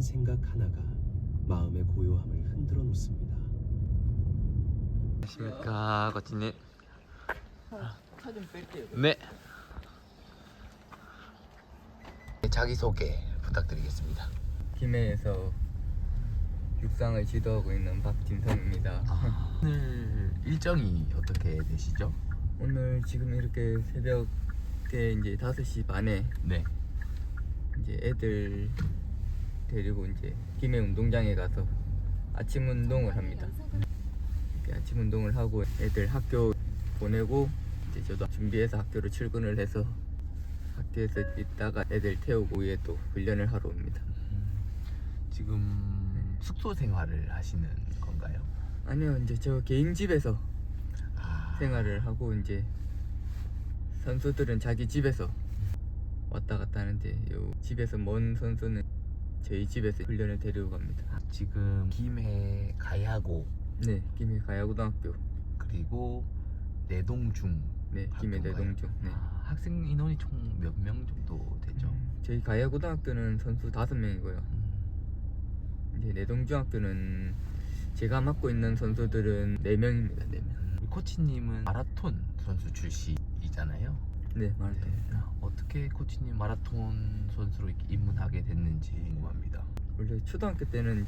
생각 하나가 마음의 고요함을 흔들어 놓습니다. 안녕하십니까, 코치님. 차 좀 뺄게요. 네. 자기소개 부탁드리겠습니다. 김해에서 육상을 지도하고 있는 박진성입니다. 오늘 일정이 어떻게 되시죠? 오늘 지금 이렇게 새벽에 이제 5시 반에 네. 이제 애들 데리고 이제 김해 운동장에 가서 아침 운동을 합니다. 이렇게 아침 운동을 하고 애들 학교 보내고 이제 저도 준비해서 학교로 출근을 해서 학교에서 있다가 애들 태우고 위에 또 훈련을 하러 옵니다. 지금 숙소 생활을 하시는 건가요? 아니요, 이제 저 개인 집에서 아, 생활을 하고 이제 선수들은 자기 집에서 왔다 갔다 하는데 요 집에서 먼 선수는 저희 집에서 훈련을 데리고 갑니다. 지금 김해 가야고 네, 김해 가야고등학교. 그리고 내동중. 네, 김해 학교인가요? 내동중. 네. 학생 인원이 총 몇 명 정도 되죠? 저희 가야고등학교는 선수 5명이고요. 이제 내동중학교는 제가 맡고 있는 선수들은 4명입니다. 4명. 우리 코치님은 마라톤 선수 출신이잖아요. 네, 마라톤. 네. 어떻게 코치님 마라톤 선수로 이렇게 입문하게 됐는지 궁금합니다. 원래 초등학교 때는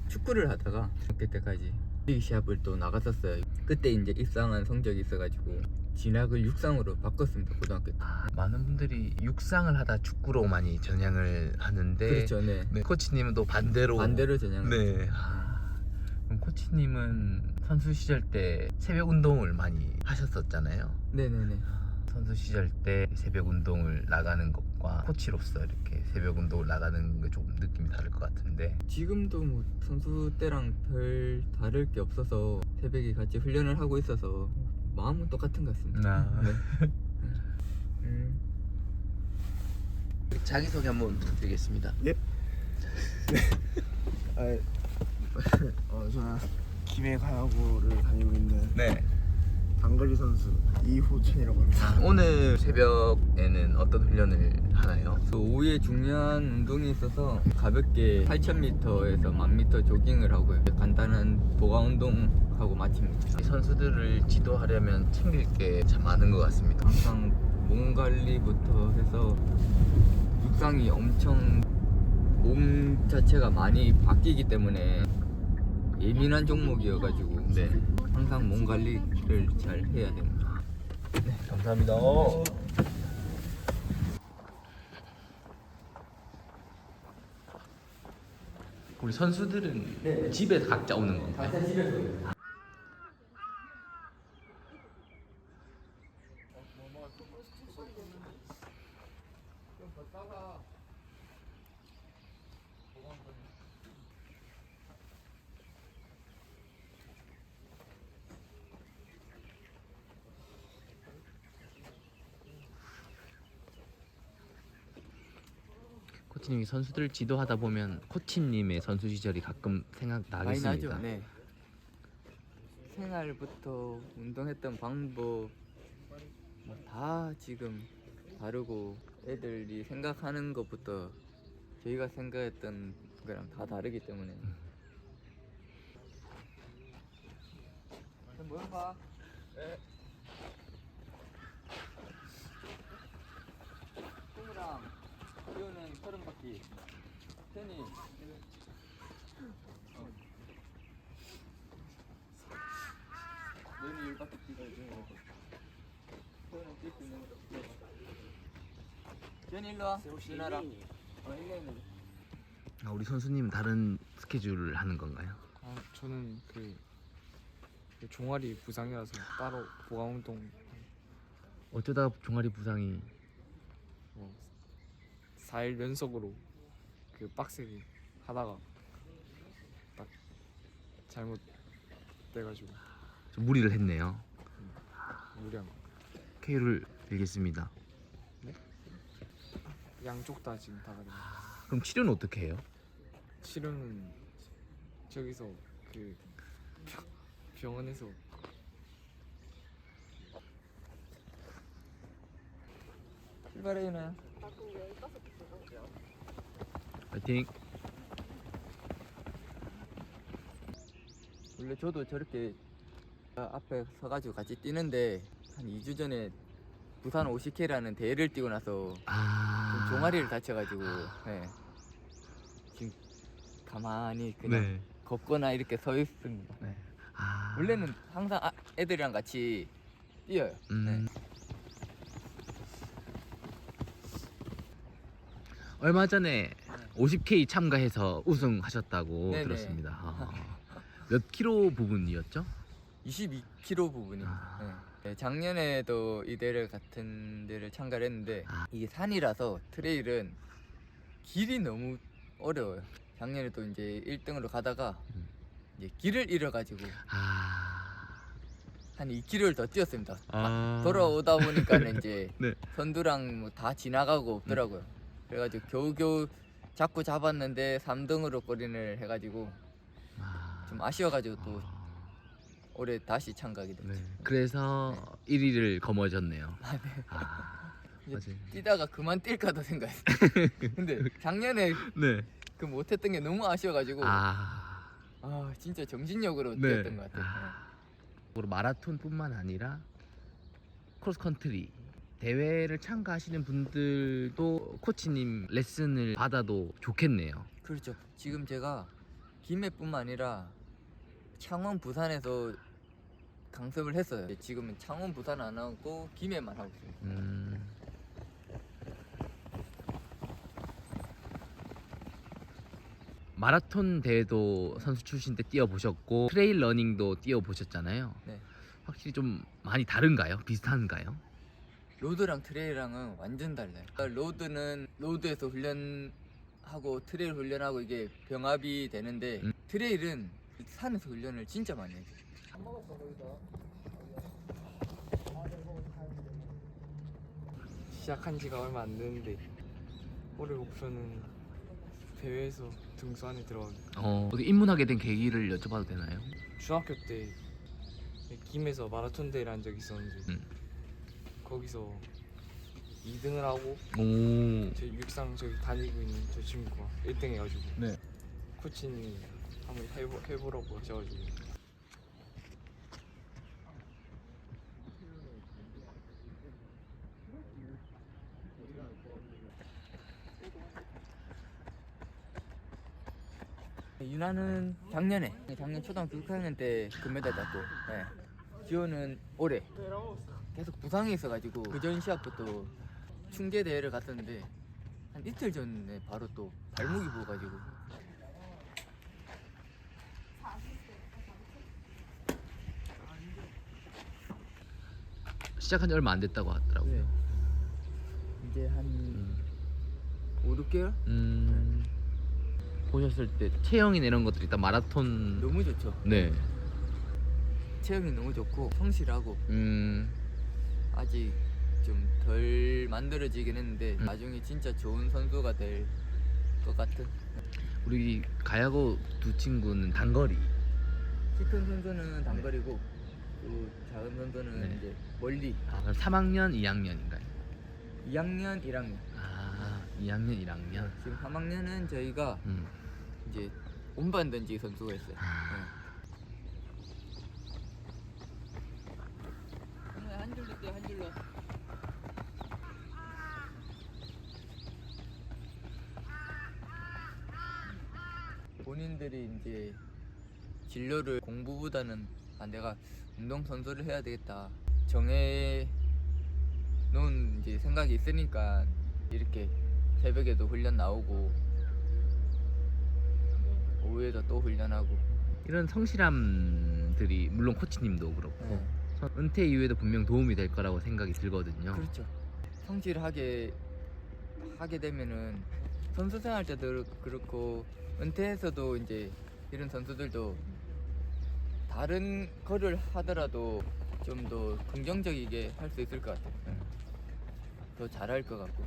축구를 하다가 중학교 때까지 시합을 또 나갔었어요. 그때 이제 입상한 성적이 있어가지고 진학을 육상으로 바꿨습니다. 고등학교 때. 많은 분들이 육상을 하다 축구로 많이 전향을 하는데 그렇죠, 네. 네, 코치님은 또 반대로 전향을. 네. 그럼 코치님은 선수 시절 때 새벽 운동을 많이 하셨었잖아요. 네네네. 선수 시절 때 새벽 운동을 나가는 것과 코치로서 이렇게 새벽 운동을 나가는 게 조금 느낌이 다를 것 같은데 지금도 뭐 선수 때랑 별 다를 게 없어서 새벽에 같이 훈련을 하고 있어서 마음은 똑같은 것 같습니다. 네. 자기소개 한번 부탁드리겠습니다. 저는 김해 가야고를 다니고 있는 네. 단거리 선수 이호천이라고 합니다. 오늘 새벽에는 어떤 훈련을 하나요? 그 오후에 중요한 운동이 있어서 가볍게 8,000m에서 10,000m 조깅을 하고요. 간단한 보강 운동하고 마칩니다. 선수들을 지도하려면 챙길 게 참 많은 것 같습니다. 항상 몸 관리부터 해서 육상이 엄청 몸 자체가 많이 바뀌기 때문에 예민한 종목이어가지고 네. 항상 몸 관리를 잘 해야 됩니다. 감사합니다. 우리 선수들은 집에 각자 오는 건가요? 각자 집에서 코치님이 선수들 지도하다 보면 코치님의 선수 시절이 가끔 많이 생각나겠습니다. 나죠. 네. 생활부터 운동했던 방법 뭐다 지금 다르고 애들이 생각하는 것부터 저희가 생각했던 거랑 다 다르기 때문에. 모여봐. 네. 형이랑 이거는 30바퀴. ten이 너는 10바퀴 뛰어야지. 너는 뛸 수 있는 거 뛰어봐. 지현이 일로 와. 준하라. 일로. 우리 선수님은 다른 스케줄을 하는 건가요? 저는 그 종아리 부상이라서 따로 보강 운동 어쩌다 종아리 부상이 4일 연속으로 그 빡세게 하다가 딱 잘못 돼가지고 좀 무리를 했네요. 무리한 거. K를 빌겠습니다. 양쪽 다 지금 다 가지고 그럼 치료는 어떻게 해요? 치료는 저기서 그 병원에서 출발해, 윤아야. 파이팅! 원래 저도 저렇게 앞에 서가지고 같이 뛰는데 한 2주 전에 부산 50K라는 대회를 뛰고 나서 좀 종아리를 다쳐가지고 네. 지금 가만히 그냥 네. 걷거나 이렇게 서 있습니다. 네. 원래는 항상 애들이랑 같이 뛰어요. 네. 얼마 전에 50K 참가해서 우승하셨다고 네네. 들었습니다. 몇 킬로 부분이었죠? 22km 부분입니다. 네. 작년에도 이 대회 같은 데를 참가를 했는데 이게 산이라서 트레일은 길이 너무 어려워요. 작년에도 이제 1등으로 가다가 이제 길을 잃어가지고 한 2km를 더 뛰었습니다. 돌아오다 보니까는 이제 네. 선두랑 뭐 다 지나가고 없더라고요. 그래가지고 겨우겨우 자꾸 잡았는데 3등으로 골인을 해가지고 좀 아쉬워가지고 또 올해 다시 참가하게 됐죠. 네. 그래서 1위를 거머쥐었네요. 이제 맞아요. 뛰다가 그만 뛸까도 생각했어요. 근데 작년에 네. 그 못했던 게 너무 아쉬워가지고 진짜 정신력으로 네. 뛰었던 것 같아요. 마라톤뿐만 아니라 크로스컨트리 대회를 참가하시는 분들도 코치님 레슨을 받아도 좋겠네요. 그렇죠. 지금 제가 김해뿐만 아니라 창원, 부산에서 강습을 했어요. 지금은 창원, 부산 안 하고 김해만 하고 있습니다. 마라톤 대회도 선수 출신 때 뛰어보셨고 트레일 러닝도 뛰어보셨잖아요. 네. 확실히 좀 많이 다른가요? 비슷한가요? 로드랑 트레일랑은 완전 달라요. 로드는 로드에서 훈련하고 트레일 훈련하고 이게 병합이 되는데 트레일은 산에서 훈련을 진짜 많이 해요. 시작한 지가 얼마 안 됐는데 올해 목표는 대회에서 등수 안에 들어가기. 어떻게 입문하게 된 계기를 여쭤봐도 되나요? 중학교 때 김에서 마라톤 대회를 한 적이 있었는데 거기서 2등을 하고 오. 제 육상 저기 다니고 있는 저 친구가 1등 해가지고 네. 코치님이 한번 해보라고 하셔가지고 유나는 작년 초등학교 6학년 때 금메달 땄고 지호는 올해 계속 부상이 있어가지고 그전 시합부터 충계 대회를 갔었는데 한 이틀 전에 바로 또 발목이 부어가지고 시작한 지 얼마 안 됐다고 하더라고요. 이제 한 5, 6개월? 보셨을 때 체형이나 이런 것들이 일단 마라톤 너무 좋죠. 네. 체형이 너무 좋고 성실하고 아직 좀 덜 만들어지긴 했는데 나중에 진짜 좋은 선수가 될 것 같은. 우리 가야고 두 친구는 단거리. 키 큰 선수는 단거리고 또 작은 선수는 네. 이제 멀리. 그럼 3학년, 2학년인가요? 2학년, 1학년. 2학년, 1학년. 지금 3학년은 저희가 이제 운반 던지기 선수가 있어요. 한 줄로 뛰어, 한 줄로. 본인들이 이제 진로를 공부보다는 내가 운동 선수를 해야 되겠다 정해 놓은 이제 생각이 있으니까 이렇게 새벽에도 훈련 나오고 오후에도 또 훈련하고. 이런 성실함들이 물론 코치님도 그렇고 은퇴 이후에도 분명 도움이 될 거라고 생각이 들거든요. 그렇죠. 성실하게 하게 되면은 선수 생활 때도 그렇고 은퇴해서도 이제 이런 선수들도 다른 거를 하더라도 좀 더 긍정적이게 할 수 있을 것 같아요. 더 잘할 것 같고.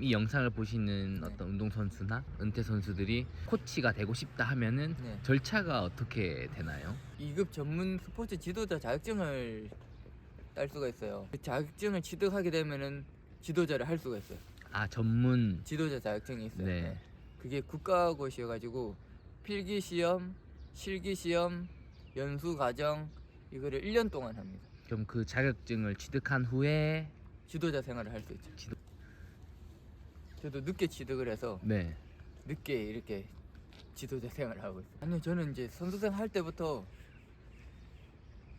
이 영상을 보시는 어떤 운동선수나 은퇴 선수들이 코치가 되고 싶다 하면은 네. 절차가 어떻게 되나요? 2급 전문 스포츠 지도자 자격증을 딸 수가 있어요. 그 자격증을 취득하게 되면은 지도자를 할 수가 있어요. 아 전문. 지도자 자격증이 있어요. 네. 그게 국가고시여가지고 필기시험, 실기시험, 연수과정 이거를 1년 동안 합니다. 그럼 그 자격증을 취득한 후에 지도자 생활을 할 수 있죠. 저도 늦게 취득을 해서 네. 늦게 이렇게 지도자 생활을 하고 있어요. 아니요, 저는 이제 선수생 할 때부터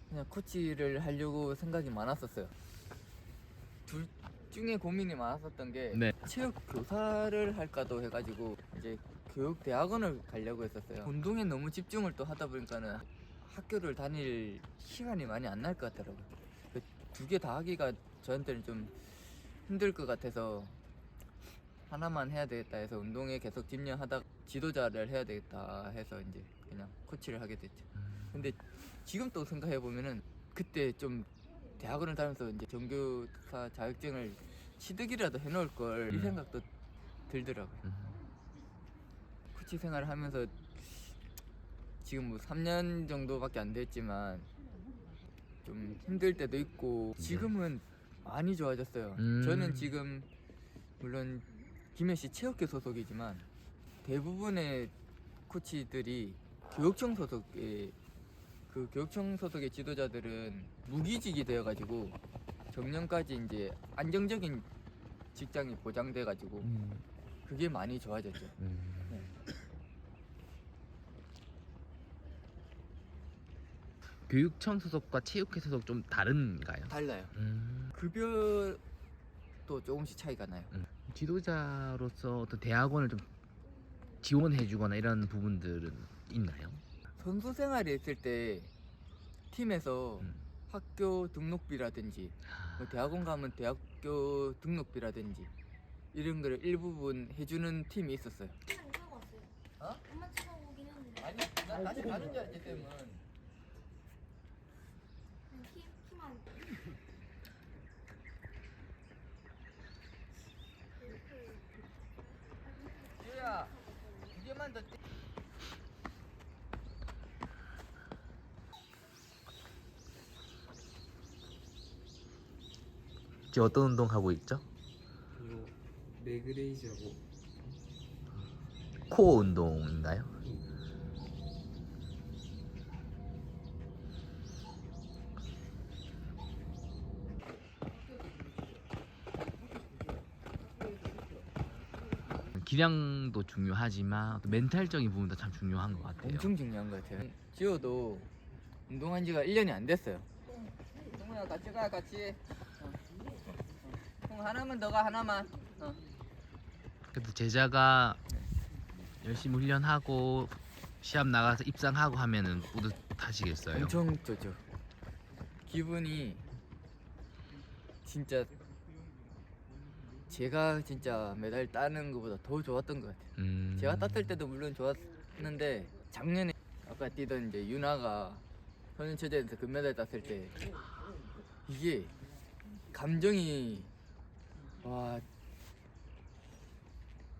그냥 코치를 하려고 생각이 많았었어요. 둘 중에 고민이 많았었던 게 네. 체육 교사를 할까도 해가지고 이제 교육 대학원을 가려고 했었어요. 운동에 너무 집중을 또 하다 보니까는 학교를 다닐 시간이 많이 안 날 것 같더라고요. 두 개 다 하기가 저한테는 좀 힘들 것 같아서 하나만 해야 되겠다 해서 운동에 계속 집념하다가 지도자를 해야 되겠다 해서 이제 그냥 코치를 하게 됐죠. 근데 지금 또 생각해 보면은 그때 좀 대학원을 다니면서 이제 정교사 자격증을 취득이라도 해놓을 걸 이 생각도 들더라고요. 코치 생활을 하면서 지금 뭐 3년 정도밖에 안 됐지만 좀 힘들 때도 있고 지금은 많이 좋아졌어요. 저는 지금 물론 김해시 체육회 소속이지만 대부분의 코치들이 교육청 소속의 그 교육청 소속의 지도자들은 무기직이 되어가지고 정년까지 이제 안정적인 직장이 보장돼가지고 그게 많이 좋아졌죠. 네. 교육청 소속과 체육회 소속 좀 다른가요? 달라요. 급여도 조금씩 차이가 나요. 지도자로서 어떤 대학원을 좀 지원해주거나 이런 부분들은 있나요? 선수 생활에 있을 때 팀에서 학교 등록비라든지 뭐 대학원 가면 대학교 등록비라든지 이런 거를 일부분 해주는 팀이 있었어요. 안 타고 왔어요. 어? 엄마 차가 오긴 했는데. 아니 난 다시 가는 줄 알았기 때문에. 키만. 주야 두 개만 더. 지금 어떤 운동 하고 있죠? 이거 레그레이즈라고 코어 운동인가요? 기량도 중요하지만 또 멘탈적인 부분도 참 중요한 것 같아요. 엄청 중요한 것 같아요. 지호도 운동한 지가 1년이 안 됐어요. 동우야 같이 가 같이. 형 하나만 더 가 하나만. 그래도 제자가 열심히 훈련하고 시합 나가서 입상하고 하면은 뿌듯하시겠어요? 엄청 좋죠. 기분이 진짜 제가 진짜 메달 따는 것보다 더 좋았던 것 같아요. 제가 땄을 때도 물론 좋았는데 작년에 아까 뛰던 이제 유나가 현인체전에서 금메달 땄을 때 이게 감정이 와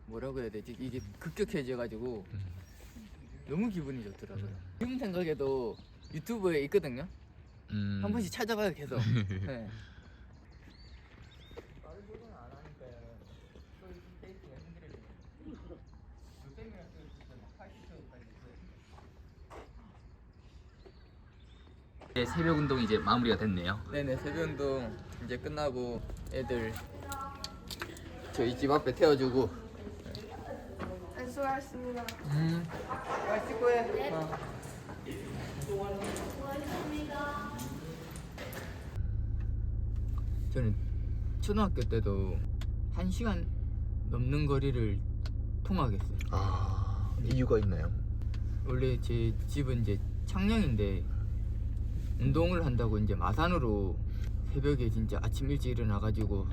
뭐라고 해야 되지? 이게 급격해져가지고 너무 기분이 좋더라고요. 지금 생각해도 유튜브에 있거든요. 한 번씩 찾아봐요 계속. 네. 새벽 운동이 이제 마무리가 됐네요. 네네, 새벽 운동 이제 끝나고 애들 저희 집 앞에 태워주고. 수고하셨습니다. 빨리 씻고 해. 저는 초등학교 때도 1시간 넘는 거리를 통학했어요. 아, 이유가 있나요? 원래 제 집은 이제 창녕인데 운동을 한다고 이제 마산으로 새벽에 진짜 아침 일찍 일어나가지고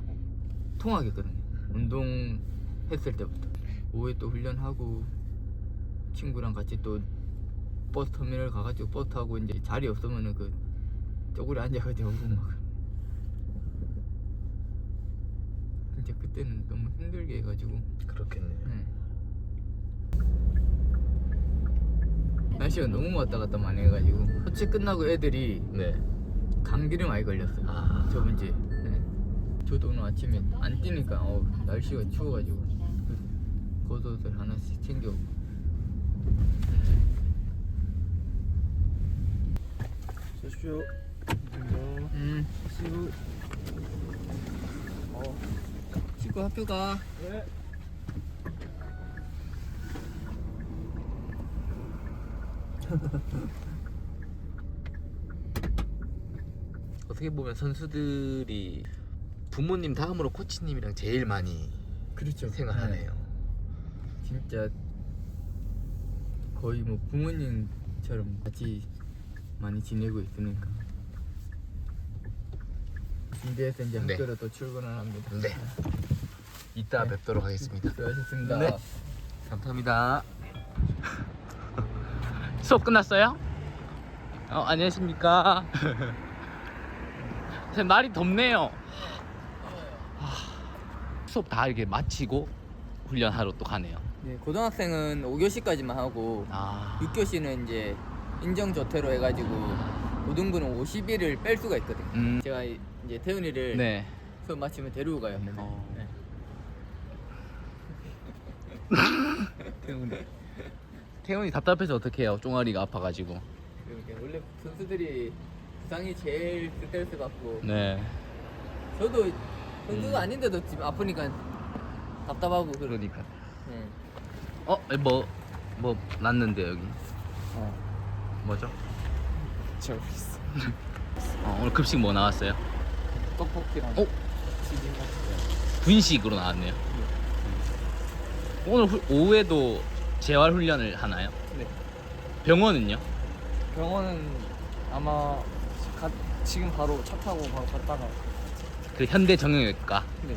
통학했거든요. 운동했을 때부터 오후에 또 훈련하고 친구랑 같이 또 버스 터미널 가가지고 버스 타고 이제 자리 없으면은 그 쪼그려 앉아가지고 오고 막 진짜 그때는 너무 힘들게 해가지고. 그렇겠네요. 네. 날씨가 너무 왔다 갔다 많이 해가지고 코치 끝나고 애들이 네. 감기를 많이 걸렸어요. 아. 저번 주에. 네. 저도 오늘 아침에 안 뛰니까 날씨가 추워가지고 겉옷을 하나씩 챙겨. 쏘시오. 친구 학교 가. 네. 어떻게 보면 선수들이 부모님 다음으로 코치님이랑 제일 많이 그렇죠. 생활하네요. 진짜 거의 뭐 부모님처럼 같이 많이 지내고 있으니까. 준비해서 이제 네. 학교로 또 출근을 합니다. 네. 이따 네. 뵙도록 하겠습니다. 수고하셨습니다. 네. 감사합니다. 수업 끝났어요? 안녕하십니까. 선생님, 날이 덥네요. 수업 다 이렇게 마치고 훈련하러 또 가네요. 네, 고등학생은 5교시까지만 하고 6교시는 이제 인정 조퇴로 해가지고 고등부는 50일을 뺄 수가 있거든요. 제가 이제 태훈이를 네. 수업 마치면 데리고 가요. 네. 태훈이 답답해서 어떻게 해요? 종아리가 아파가지고. 그러니까 원래 선수들이 부상이 제일 스트레스 받고 네. 저도 선수가 아닌데도 지금 아프니까 답답하고 그러니까. 네. 뭐 났는데 여기. 뭐죠? 저 있어. 오늘 급식 뭐 나왔어요? 떡볶이랑 어? 튀김 같은 분식으로 나왔네요. 오늘 오후에도 재활 훈련을 하나요? 네. 병원은요? 병원은 아마 지금 바로 차 타고 바로 갔다가 그 현대 정형외과. 네.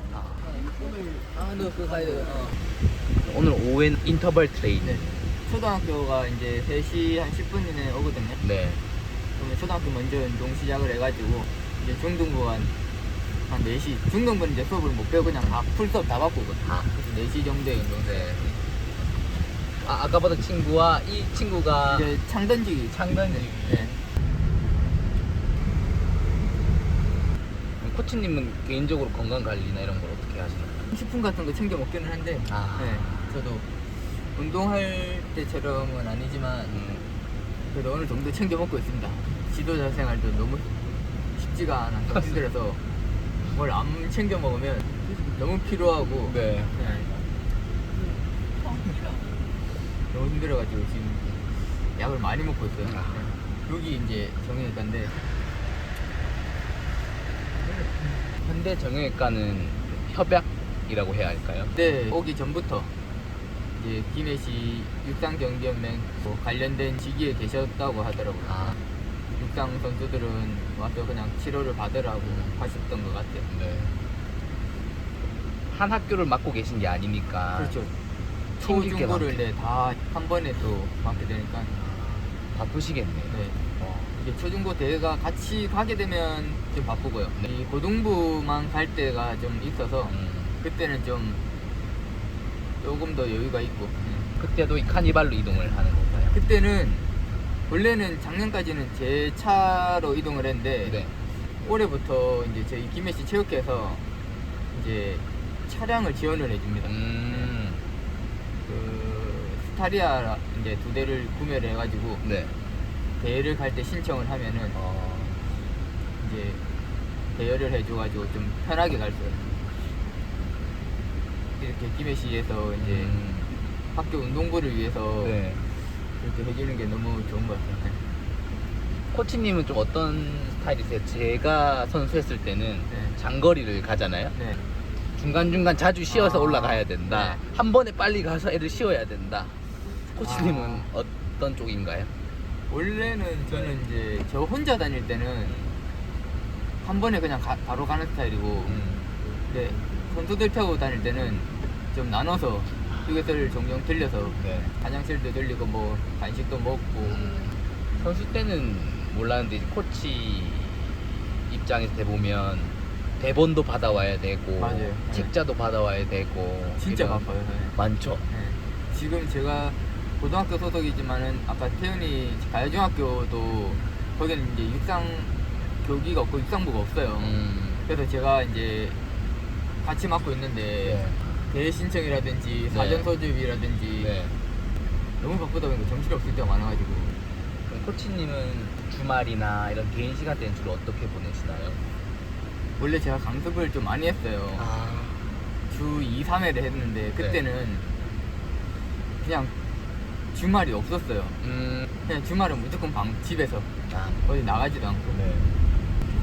너 그거 가야 돼요. 오늘 오후엔 인터벌 트레이닝. 네. 초등학교가 이제 3시 한 10분 이내에 오거든요. 네. 그러면 초등학교 먼저 운동 시작을 해가지고 이제 중등부 한 4시. 중등부는 이제 수업을 못 빼고 그냥 다 풀 수업 다 받고 오거든요. 그래서 4시 정도에 운동. 네. 아까 보던 친구와 이 친구가 이제 창 던지기. 네. 코치님은 개인적으로 건강 관리나 이런 걸 어떻게 하시나요? 식품 같은 거 챙겨 먹기는 한데 네, 저도 운동할 때처럼은 아니지만 그래도 어느 정도 챙겨 먹고 있습니다. 지도자 생활도 너무 쉽지가 않아서 힘들어서 뭘 안 챙겨 먹으면 너무 피로하고 네. 너무 힘들어가지고 지금 약을 많이 먹고 있어요. 네. 여기 이제 정형외과인데 현대 정형외과는 협약이라고 해야 할까요? 네, 오기 전부터 이제 김해시 육상경기연맹 뭐 관련된 직위에 계셨다고 하더라고요. 육상 선수들은 와서 그냥 치료를 받으라고 하셨던 것 같아요. 네. 한 학교를 맡고 계신 게 아니니까. 그렇죠. 챙길 게 초중고를 네, 다 한 번에 또 맡게 되니까 바쁘시겠네요. 네. 이게 초중고 대회가 같이 가게 되면 좀 바쁘고요. 이 고등부만 갈 때가 좀 있어서 그때는 좀 조금 더 여유가 있고 그때도 이 카니발로 이동을 하는 건가요? 그때는 원래는 작년까지는 제 차로 이동을 했는데 네. 올해부터 이제 저희 김해시 체육회에서 이제 차량을 지원을 해줍니다. 그 스타리아 이제 2대를 구매를 해가지고 네. 대회를 갈 때 신청을 하면은 이제 대여를 해줘가지고 좀 편하게 갈 수 있어요. 이렇게 김해시에서 이제 학교 운동부를 위해서 네. 그렇게 해주는 게 너무 좋은 것 같아요. 코치님은 좀 어떤 스타일이세요? 제가 선수했을 때는 네. 장거리를 가잖아요. 네. 중간중간 자주 쉬어서 올라가야 된다. 네. 한 번에 빨리 가서 애를 쉬어야 된다. 코치님은 어떤 쪽인가요? 원래는 저는 이제 저 혼자 다닐 때는 한 번에 그냥 바로 가는 스타일이고 근데 선수들 태우고 다닐 때는 좀 나눠서 휴게소를 종종 들려서 네. 화장실도 들리고 뭐 간식도 먹고 선수 때는 몰랐는데 이제 코치 입장에서 해보면 대본도 받아와야 되고 맞아요. 책자도 받아와야 되고 진짜 이런 바빠요. 네. 많죠. 네. 지금 제가 고등학교 소속이지만은 아까 태훈이 가야중학교도 거기는 이제 육상 교기가 없고 육상부가 없어요. 그래서 제가 이제 같이 맡고 있는데 대회 신청이라든지 사전 소집이라든지 네. 너무 바쁘다 보니까 정신이 없을 때가 많아가지고. 그럼 코치님은 주말이나 이런 개인 시간 때는 주로 어떻게 보내시나요? 원래 제가 강습을 좀 많이 했어요. 주 2, 3회를 했는데 그때는 그냥 주말이 없었어요. 그냥 주말은 무조건 집에서 어디 나가지도 않고.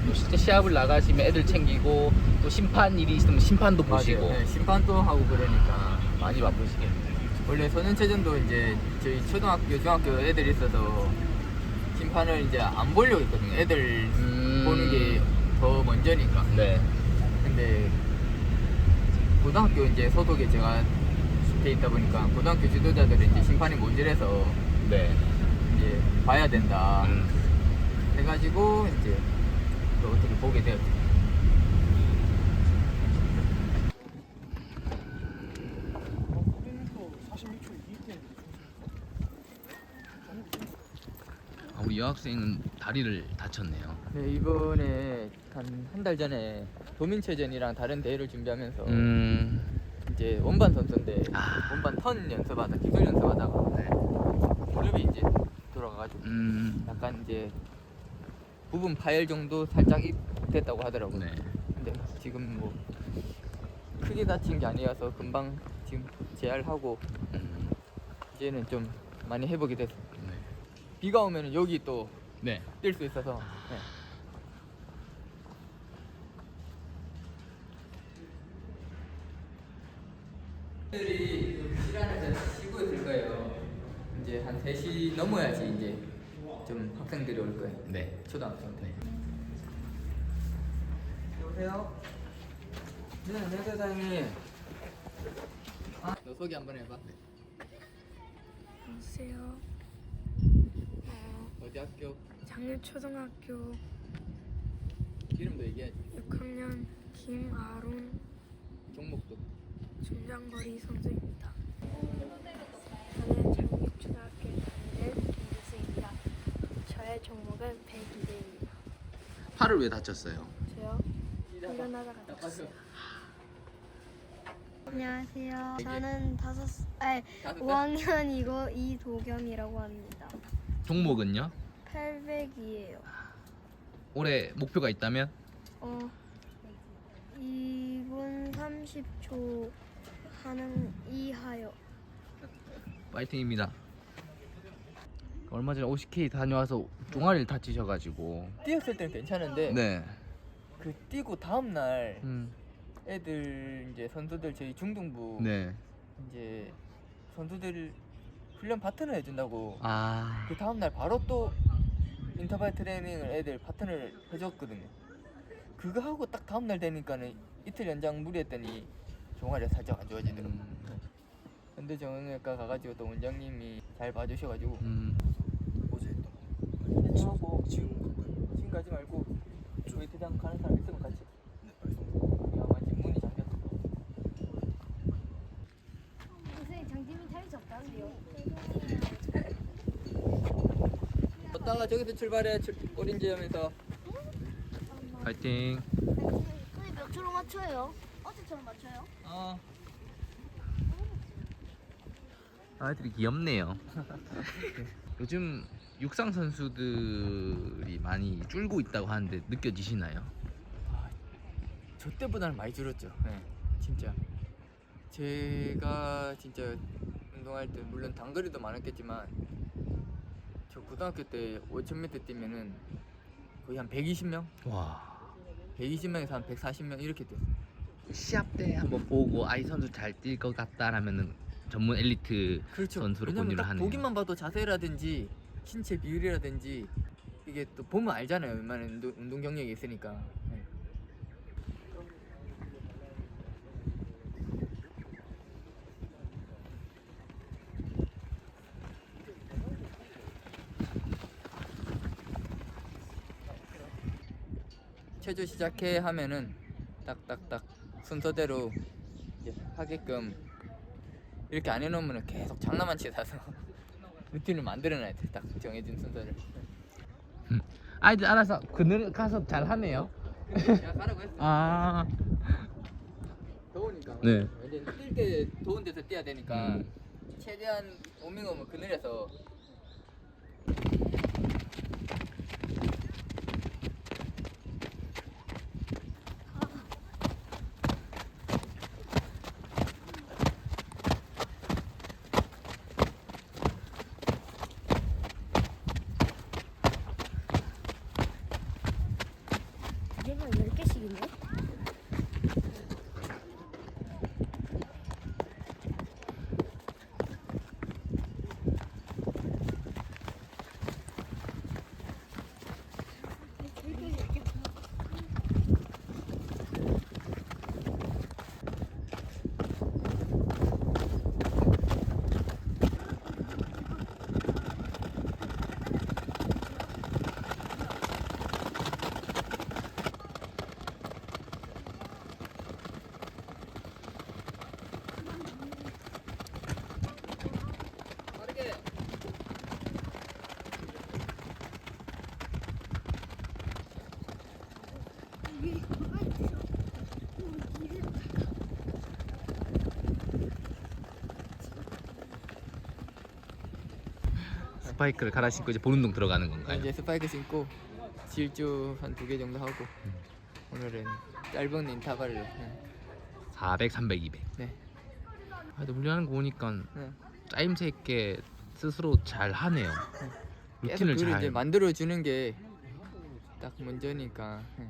또 실제 시합을 나가시면 애들 챙기고 또 심판 일이 있으면 심판도 보시고 네, 심판도 하고 그러니까 많이 바쁘시겠네요. 원래 소년체전도 이제 저희 초등학교, 중학교 애들이 있어서 심판을 이제 안 보려고 했거든요. 애들 보는 게 더 먼저니까. 네. 근데 고등학교 이제 소속에 제가 돼 있다 보니까 고등학교 지도자들은 이제 심판이 모질해서 네. 이제 봐야 된다 해가지고 이제 어떻게 보게 되었죠. 우리 여학생은 다리를 다쳤네요. 네, 이번에 한 달 전에 도민체전이랑 다른 대회를 준비하면서 이제 원반 선수인데 원반 턴 연습하다 기술 연습하다가 무릎이 이제 돌아가가지고 약간 이제 부분 파열 정도 살짝 됐다고 하더라고요. 네. 근데 지금 뭐 크게 다친 게 아니어서 금방 지금 재활하고 이제는 좀 많이 회복이 됐어요. 네. 비가 오면 여기 또 네. 뛸 수 있어서. 네. 애들이 시간을 쉬고 있을 거예요. 이제 한 3시 넘어야지 이제 좀 학생들이 올 거예요. 네. 초등학생들. 여보세요? 네, 안녕하세요 사장님. 너 소개 한번 해봐. 안녕하세요. 어디 학교? 장류초등학교 이름도 얘기해야지. 6학년 김아론 종목도. 중장거리 선수입니다. 저는 장류초등학교 다니는 김유수입니다. 저의 종목은 102대입니다. 팔을 왜 다쳤어요? 저요? 훈련하다가 다쳤어요. 안녕하세요. 저는 5학년 이도경이라고 합니다. 종목은요? 800이에요. 올해 목표가 있다면? 2분 30초 하는 이하요. 파이팅입니다. 얼마 전에 OCK 다녀와서 종아리를 다치셔가지고 뛰었을 때는 괜찮은데 네. 그 뛰고 다음 날 음. 애들 이제 선수들 저희 중등부 네. 이제 선수들 훈련 파트너 해준다고 그 아. 다음 날 바로 또 인터벌 트레이닝을 애들 파트너를 해줬거든요. 그거 하고 딱 다음 날 되니까는 이틀 연장 무리했더니 종아리가 살짝 안 좋아지더라고. 근데 정형외과 가가지고 또 원장님이 잘 봐주셔가지고 어제 하고 지금 가지 말고 웨이트장 가는 사람 있으면 같이. 아마 지금 문이 잠겼어. 선생님 장님이 타임이 적다는데요. 걷다가 저기서 출발해. 오린지점에서. 파이팅. 선생님 몇 초로 맞춰요? 어제처럼 맞춰요? 아이들이 귀엽네요. 요즘 육상 선수들이 많이 줄고 있다고 하는데 느껴지시나요? 저 때보다는 많이 줄었죠. 네, 진짜. 제가 진짜 운동할 때 물론 단거리도 많았겠지만 저 고등학교 때 5000m 뛰면은 거의 한 120명? 와. 120명에서 한 140명 이렇게 뛰었어요. 시합 때 한번 보고 아이 선수 잘 뛸 것 같다라면은 전문 엘리트 그렇죠. 선수로 왜냐면 본유를 딱 하네요. 보기만 봐도 자세라든지 신체 비율이라든지 이게 또 보면 알잖아요. 웬만한 운동 경력이 있으니까. 네. 체조 시작해 하면은 딱딱딱 순서대로 이제 하게끔 이렇게 안 해놓으면 계속 장난만 치다서 루틴을 만들어놔야 돼. 딱 정해진 순서를. 아이들 알아서 그늘 가서 잘 하네요. 제가 가라고 했어요. 아. 더우니까. 네. 이제 뛸 때 더운 데서 뛰어야 되니까 음. 최대한 워밍업은 그늘에서. 얘가 10개씩인데? 빠르게. 스파이크를 갈아 신고 이제 보른동 들어가는 건가요? 이제 스파이크 신고 질주 한 2개 정도 하고 오늘은 짧은 인터벌로. 네. 400, 300, 200. 네. 하여튼 훈련하는 거 보니까 네. 짜임새 있게 스스로 잘 하네요. 계속 루틴을 그걸 잘. 이제 만들어 주는 게 딱 먼저니까. 네.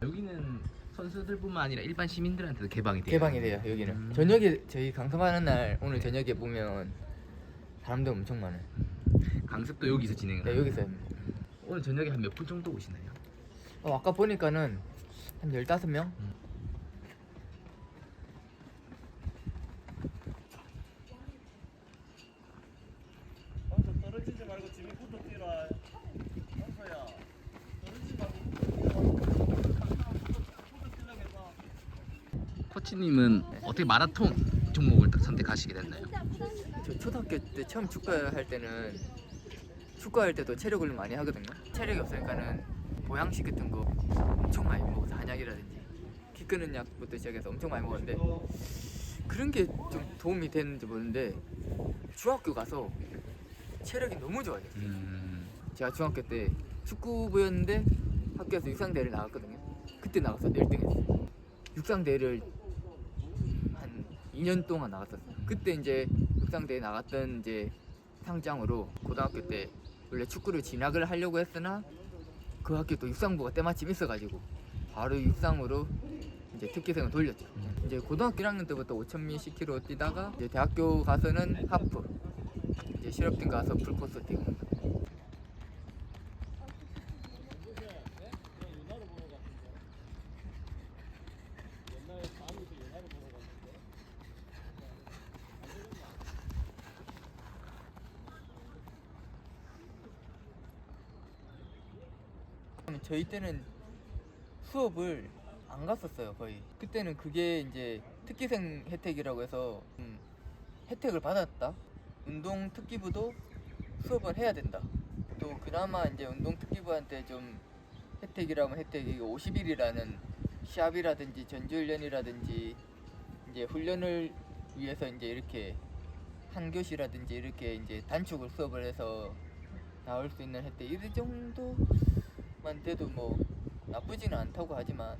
여기는 선수들뿐만 아니라 일반 시민들한테도 개방이 돼요. 개방이 돼요 여기는. 저녁에 저희 강습하는 날 오늘 저녁에 보면 사람들 엄청 많아요. 강습도 여기서 진행을. 네, 해요. 여기서 오늘 저녁에 한 몇 분 정도 오시나요? 아까 보니까는 한 15명? 떨어지지 말고 지민부터 뛰라. 현서야. 떨어지지 말고 코치님은 어떻게 마라톤 종목을 딱 선택하시게 됐나요? 저 초등학교 때 처음 축구할 때는 축구할 때도 체력을 많이 하거든요. 체력이 없으니까는 보양식 같은 거 엄청 많이 먹어서 한약이라든지 키 끄는 약부터 시작해서 엄청 많이 먹었는데 그런 게 좀 도움이 됐는지 모르는데 중학교 가서 체력이 너무 좋아졌어요. 제가 중학교 때 축구부였는데 학교에서 육상대회를 나갔거든요. 그때 나가서 1등 했어요. 육상대회를 한 2년 동안 나갔었어요. 그때 이제 육상대회 나갔던 이제 상장으로 고등학교 때 원래 축구를 진학을 하려고 했으나 그 학교 또 육상부가 때마침 있어가지고 바로 육상으로 이제 특기생을 돌렸죠. 이제 고등학교 1학년 때부터 5000m 10km 뛰다가 이제 대학교 가서는 하프, 이제 실업팀 가서 풀코스 뛰고. 저희 때는 수업을 안 갔었어요 거의. 그때는 그게 이제 특기생 혜택이라고 해서 혜택을 받았다. 운동 특기부도 수업을 해야 된다. 또 그나마 이제 운동 특기부한테 좀 혜택이라면 혜택이 50일이라는 시합이라든지 전지훈련이라든지 이제 훈련을 위해서 이제 이렇게 한 교시라든지 이렇게 이제 단축을 수업을 해서 나올 수 있는 혜택 이 정도만 돼도 뭐 나쁘지는 않다고 하지만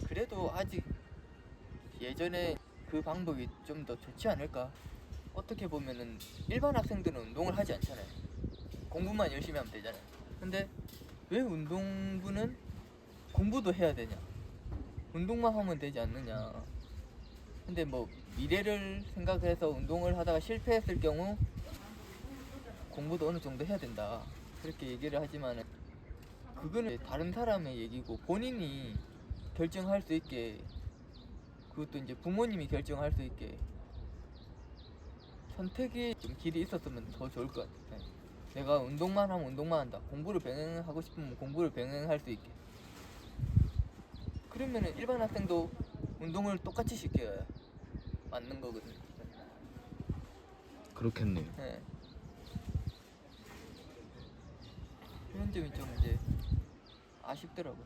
그래도 아직 예전에 그 방법이 좀 더 좋지 않을까. 어떻게 보면은 일반 학생들은 운동을 하지 않잖아요. 공부만 열심히 하면 되잖아요. 근데 왜 운동부는 공부도 해야 되냐, 운동만 하면 되지 않느냐. 근데 뭐 미래를 생각해서 운동을 하다가 실패했을 경우 공부도 어느 정도 해야 된다 그렇게 얘기를 하지만은 그거는 다른 사람의 얘기고 본인이 결정할 수 있게, 그것도 이제 부모님이 결정할 수 있게 선택의 좀 길이 있었으면 더 좋을 것 같아요. 내가 운동만 하면 운동만 한다, 공부를 병행하고 싶으면 공부를 병행할 수 있게. 그러면은 일반 학생도 운동을 똑같이 시켜야 맞는 거거든요. 그렇겠네요. 네. 그런 점이 좀 이제 아쉽더라고요.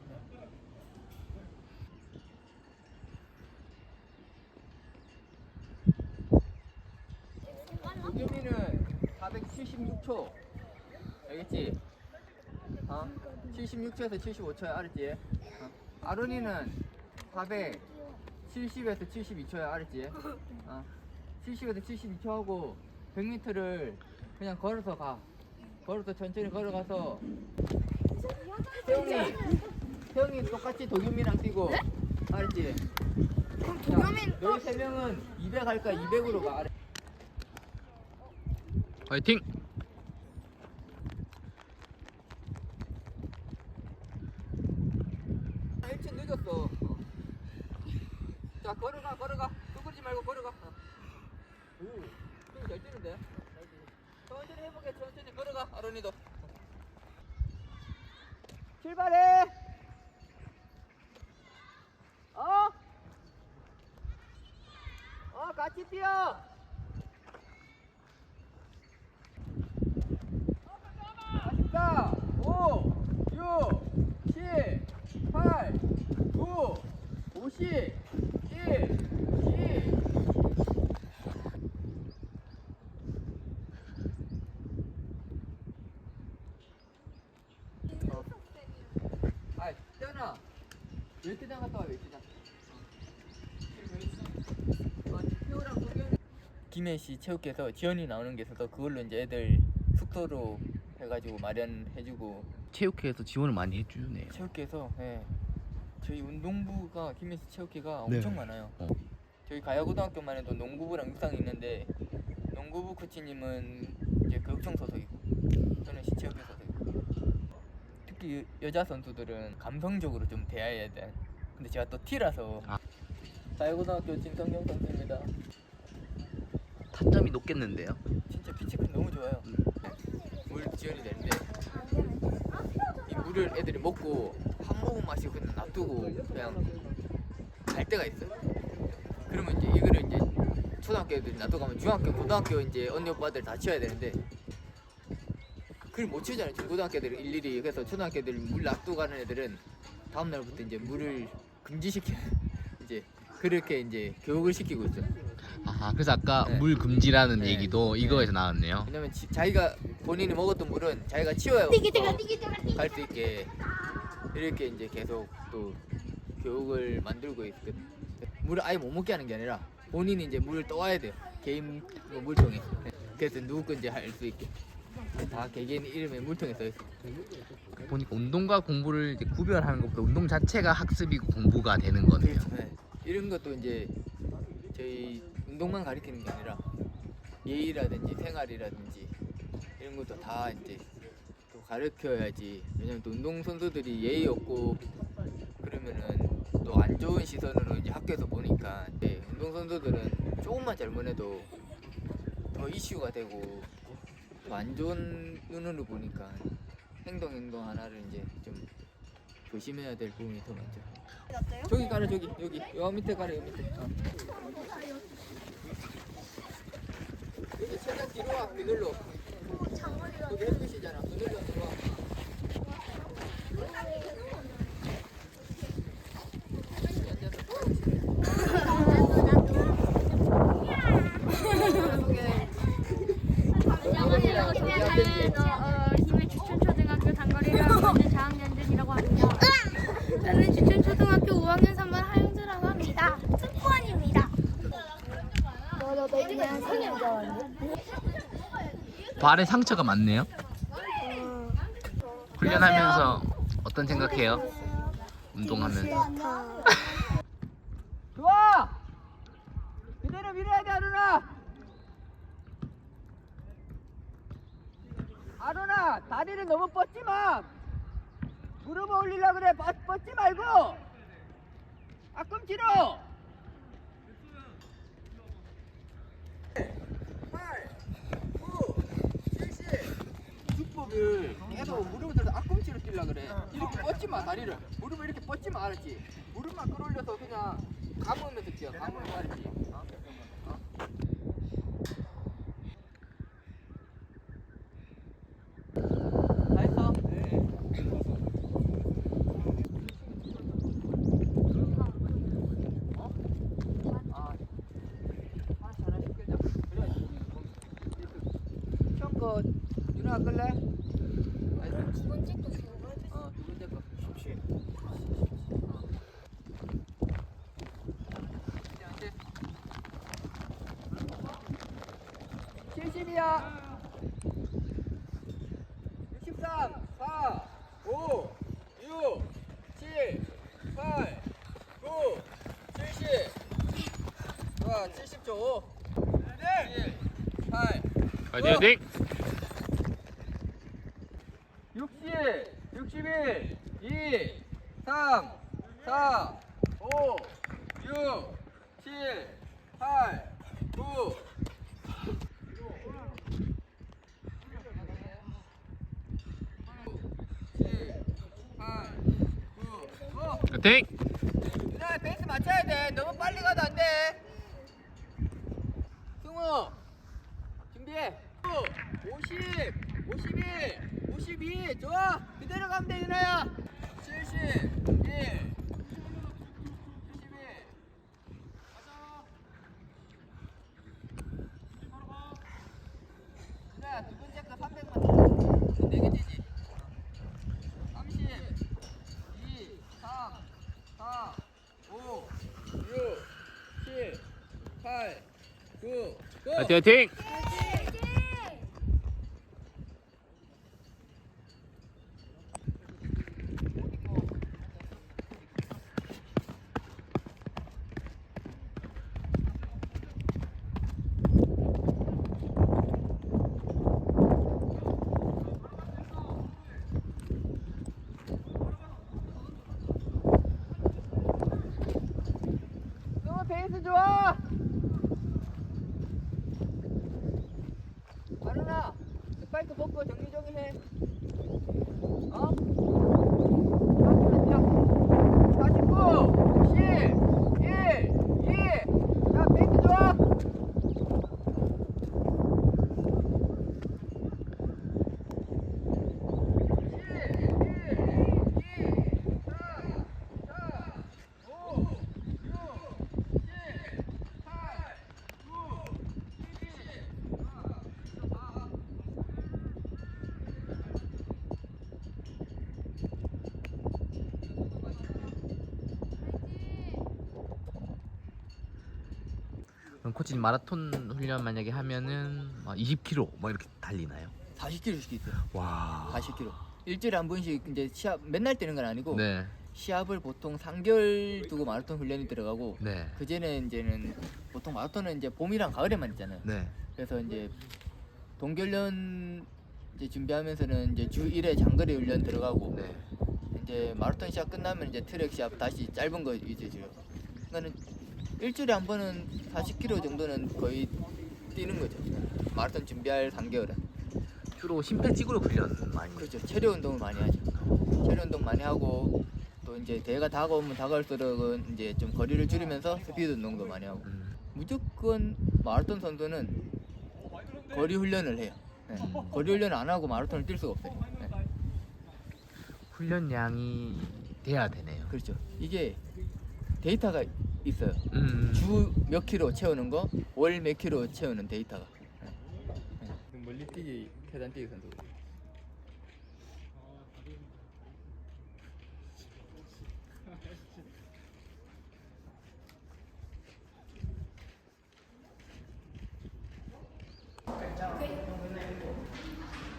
도겸이는 476초 알겠지? 76초에서 75초야 알았지? 아론이는 470에서 72초야 알았지? 70에서 72초 하고 100m를 그냥 걸어서 가. 걸어서 천천히 걸어가서 태영이 똑같이 도겸이랑 뛰고 알았지? 그럼 도겸이 너희 3명은 200 할까? 200으로 가. 화이팅! 일찍 늦었어. 자 걸어가 쭈그리지 말고 걸어가. 잘 뛰는데. 천천히 해보게. 천천히 걸어가. 아론이도 출발해. 같이 뛰어. 아쉽다. 5, 6, 7, 8, 9, 50, 1, 2. 태연아, 웨트장 갔다 와. 웨트장. 김해시 체육회에서 지원이 나오는 게 있어서 그걸로 이제 애들 숙소로 해가지고 마련해주고. 체육회에서 지원을 많이 해주네요. 체육회에서 저희 운동부가 김해시 체육회가 네. 엄청 많아요. 저희 가야고등학교만 해도 농구부랑 육상이 있는데 농구부 코치님은 이제 교육청 소속이고 저는 시체육회 소속이고. 특히 여자 선수들은 감성적으로 좀 대해야 돼. 근데 제가 또 T라서. 가야고등학교 진성경 선수입니다. 타점이 높겠는데요? 진짜 피치클 너무 좋아요. 물 지원이 되는데 이 물을 애들이 먹고 한 모금 마시고 그냥 놔두고 그냥 갈 때가 있어요. 그러면 이제 이거를 이제 초등학교 애들이 놔두고 가면 중학교, 고등학교 이제 언니 오빠들 다 치워야 되는데 그걸 못 치우잖아요. 지금 고등학교 애들 일일이. 그래서 초등학교 애들 물 놔두고 가는 애들은 다음 날부터 이제 물을 금지시키는 이제 그렇게 이제 교육을 시키고 있어요. 그래서 아까 네. 물 금지라는 네. 얘기도 이거에서 나왔네요. 왜냐면 자기가 본인이 먹었던 물은 자기가 치워야 갈 수 있게 이렇게 이제 계속 또 교육을 만들고 있거든. 물을 아예 못 먹게 하는 게 아니라 본인이 이제 물을 떠와야 돼요. 개인 물통에. 그래서 누구 건지 알 수 있게 다 개개인 이름에 물통에 써 있어. 보니까 운동과 공부를 이제 구별하는 것보다 운동 자체가 학습이고 공부가 되는 거네요. 네. 이런 것도 이제 저희 운동만 가르치는 게 아니라 예의라든지 생활이라든지 이런 것도 다 이제 또 가르쳐야지. 왜냐면 또 운동 선수들이 예의 없고 그러면은 또 안 좋은 시선으로 이제 학교에서 보니까 이제 운동 선수들은 조금만 잘못해도 더 이슈가 되고 또 안 좋은 눈으로 보니까 행동 하나를 이제 좀 조심해야 될 부분이 더 많죠. 저기 가라. 저기 여기 요 밑에 가라. 요 밑에. 여기 최대한 뒤로 와. 그늘로. 거기 햇빛이잖아. 그늘로 들어와. 김해 주천초등학교 단거리를 하고 있는 장학년들이라고 합니다. 저는 주천초등학교 5학년 3반 하영주라고 합니다. 승권입니다. 너 그냥 생일 발에 상처가 많네요. 훈련하면서 어떤 생각해요? 운동하면서. 좋아. 그대로 밀어야 돼. 아론아, 다리를 너무 뻗지 마. 무릎 올리려고 그래. 뻗지 말고. 앞꿈치로. 8, 9, 70. 축복을 계속 무릎을 들어서 앞꿈치로 뛰려고 그래. 이렇게 뻗지 마, 다리를. 무릎을 이렇게 뻗지 마, 알았지? 무릎만 끌어올려서 그냥 감으면서 뛰어. 감으면서, 알았지? 다 했어? 네. 누나 끌래? 두 번째 거 지금 두 번째 거. 야 63, 4, 5, 6, 7, 8, 9, 70. 좋아, 70초. 7, 8, 화이팅 화이팅! 60, 61, 2, 3, 4, 5, 6, 7, 8, 9. 화이팅! 누나 페이스 맞춰야 돼. 너무 빨리 가도 안 돼. 승우 준비해. 50, 51, 52. 좋아. 그대로 가면 돼 누나야. 71, 71. 누나 두 번째 거 300만. 네 개지지. 30, 2, 3, 4, 5, 6, 7, 8, 9, 고! 화이팅 화이팅! 너무 페이스 좋아. 아루나 스파이크 벗고 정리 좀 해. 어? 49, 10, 1, 2. 자, 페이스 좋아. 그럼 코치님 마라톤 훈련 만약에 하면은 20km 뭐 이렇게 달리나요? 40kg씩 있어요. 와. 40kg. 일주일에 한 번씩 이제 시합 맨날 뛰는 건 아니고 네. 시합을 보통 3개월 두고 마라톤 훈련이 들어가고 네. 그전에 이제는 보통 마라톤은 이제 봄이랑 가을에만 있잖아요. 네. 그래서 이제 동계훈련 이제 준비하면서는 이제 주 1회 장거리 훈련 들어가고 네. 이제 마라톤 시합 끝나면 이제 트랙 시합 다시 짧은 거 이제 줘요. 그러니까는 일주일에 한 번은 40km 정도는 거의 뛰는 거죠. 마라톤 준비할 3개월은. 주로 심폐지구로 훈련 많이. 그렇죠. 체력 운동을 많이 하죠. 체력 운동 많이 하고 또 이제 대회가 다가오면 다가올수록은 이제 좀 거리를 줄이면서 스피드 운동도 많이 하고. 무조건 마라톤 선수는 거리 훈련을 해요. 네. 거리 훈련 안 하고 마라톤을 뛸 수가 없어요. 네. 훈련량이 돼야 되네요. 그렇죠. 이게 데이터가 있어요. 음. 주 몇 킬로 채우는 거, 월 몇 킬로 채우는 데이터가. 멀리 뛰기, 계단 뛰기 선수.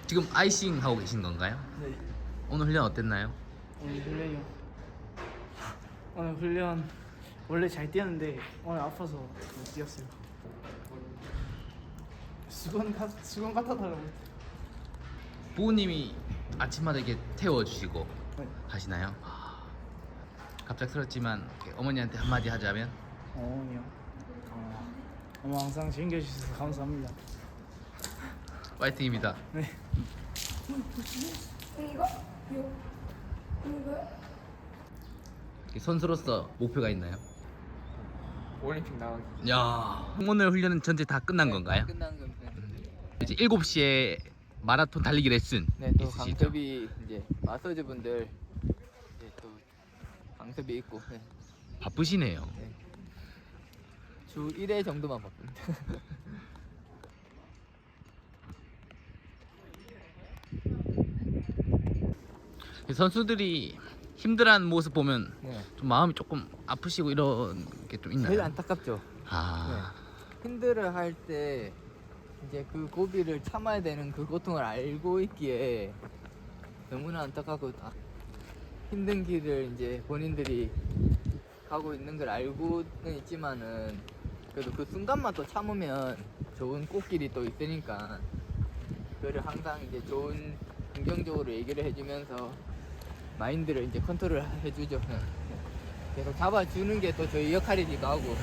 지금 아이싱 하고 계신 건가요? 네. 오늘 훈련 어땠나요? 오늘 훈련이요. 오늘 훈련 원래 잘 뛰었는데 오늘 아파서 못 뛰었어요. 수건 같아더라고요. 부모님이 아침마다 이렇게 태워주시고 네. 하시나요? 갑작스럽지만 이렇게 어머니한테 한마디 하자면? 어머니요. 어머 항상 챙겨주셔서 감사합니다. 파이팅입니다. 네. 선수로서 목표가 있나요? 올림픽 나가기. 야, 오늘 훈련은 전체 다 끝난 건가요? 끝난 겁니다. 이제 7시에 마라톤 달리기 레슨 네, 또 있으시죠? 강섭이 이제 마서즈 분들 이제 또 강섭이 있고 네. 바쁘시네요. 주 1회 정도만 바쁩니다. 선수들이 힘들어하는 모습 보면 네. 좀 마음이 조금 아프시고 이런 게 좀 있나요? 제일 안타깝죠. 아, 힘들어 할 때 이제 그 고비를 참아야 되는 그 고통을 알고 있기에 너무나 안타깝고 힘든 길을 이제 본인들이 가고 있는 걸 알고는 있지만은 그래도 그 순간만 또 참으면 좋은 꽃길이 또 있으니까 그거를 항상 이제 좋은 긍정적으로 얘기를 해주면서 마인드를 이제 컨트롤 해주죠. 계속 잡아주는 게 또 저희 역할이기도 하고